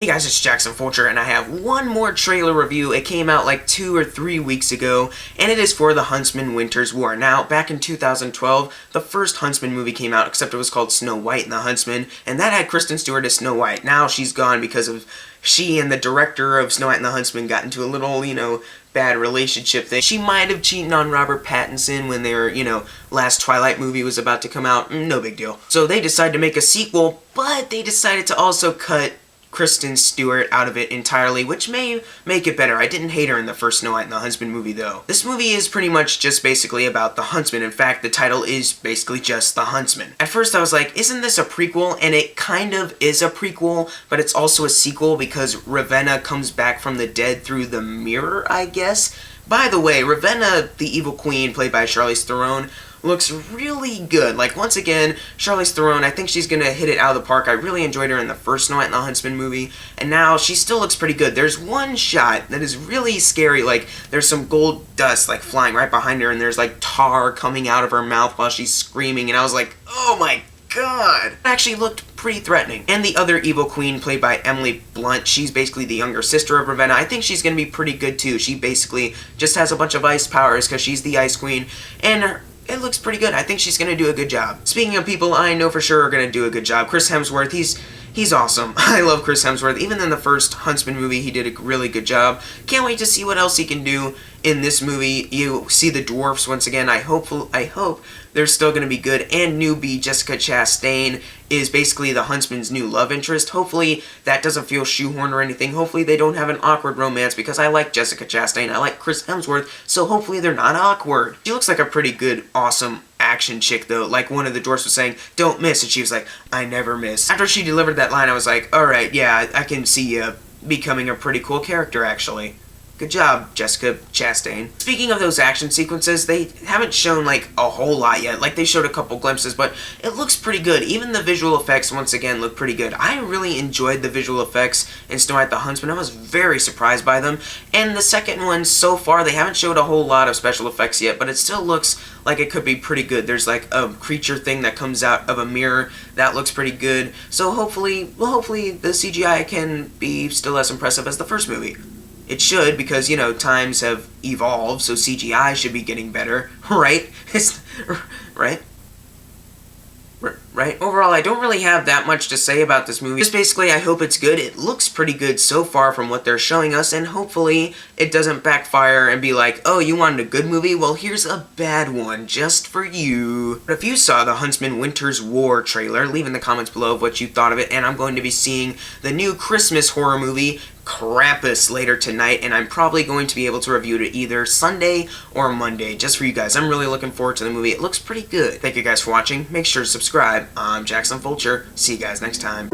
Hey guys, it's Jackson Fulcher, and I have one more trailer review. It came out like 2 or 3 weeks ago, and it is for the Huntsman Winter's War. Now, back in 2012, the first Huntsman movie came out, except it was called Snow White and the Huntsman, and that had Kristen Stewart as Snow White. Now she's gone because of she and the director of Snow White and the Huntsman got into a little, bad relationship thing. She might have cheated on Robert Pattinson when their, last Twilight movie was about to come out. No big deal. So they decided to make a sequel, but they decided to also cut Kristen Stewart out of it entirely, which may make it better. I didn't hate her in the first Snow White and the Huntsman movie, though. This movie is pretty much just basically about the Huntsman. In fact, the title is basically just The Huntsman. At first, I was like, isn't this a prequel? And it kind of is a prequel, but it's also a sequel because Ravenna comes back from the dead through the mirror, I guess. By the way, Ravenna, the evil queen, played by Charlize Theron, looks really good. Like, once again, Charlize Theron, I think she's gonna hit it out of the park. I really enjoyed her in the first Snow White and the Huntsman movie, and now she still looks pretty good. There's one shot that is really scary. Like, there's some gold dust, like, flying right behind her, and there's, like, tar coming out of her mouth while she's screaming, and I was like, oh my god! It actually looked pretty threatening. And the other evil queen, played by Emily Blunt, she's basically the younger sister of Ravenna. I think she's gonna be pretty good, too. She basically just has a bunch of ice powers, because she's the Ice Queen, and it looks pretty good. I think she's going to do a good job. Speaking of people I know for sure are going to do a good job, Chris Hemsworth, he's awesome. I love Chris Hemsworth. Even in the first Huntsman movie, he did a really good job. Can't wait to see what else he can do in this movie. You see the dwarfs once again. I hope they're still going to be good. And newbie Jessica Chastain is basically the Huntsman's new love interest. Hopefully that doesn't feel shoehorned or anything. Hopefully they don't have an awkward romance, because I like Jessica Chastain. I like Chris Hemsworth, so hopefully they're not awkward. She looks like a pretty good, awesome action chick, though. Like one of the dwarfs was saying, don't miss, and she was like, I never miss. After she delivered that line, I was like, alright, yeah, I can see you becoming a pretty cool character, actually. Good job, Jessica Chastain. Speaking of those action sequences, they haven't shown, like, a whole lot yet. Like, they showed a couple glimpses, but it looks pretty good. Even the visual effects, once again, look pretty good. I really enjoyed the visual effects in Snow White the Huntsman. I was very surprised by them. And the second one, so far, they haven't showed a whole lot of special effects yet, but it still looks like it could be pretty good. There's, like, a creature thing that comes out of a mirror. That looks pretty good. So hopefully the CGI can be still as impressive as the first movie. It should, because, times have evolved, so CGI should be getting better, right? Right? Right? Overall, I don't really have that much to say about this movie. Just basically, I hope it's good. It looks pretty good so far from what they're showing us, and hopefully it doesn't backfire and be like, oh, you wanted a good movie? Well, here's a bad one just for you. But if you saw the Huntsman Winter's War trailer, leave in the comments below of what you thought of it, and I'm going to be seeing the new Christmas horror movie, Krampus, later tonight, and I'm probably going to be able to review it either Sunday or Monday, just for you guys. I'm really looking forward to the movie. It looks pretty good. Thank you guys for watching. Make sure to subscribe. I'm Jackson Fulcher. See you guys next time.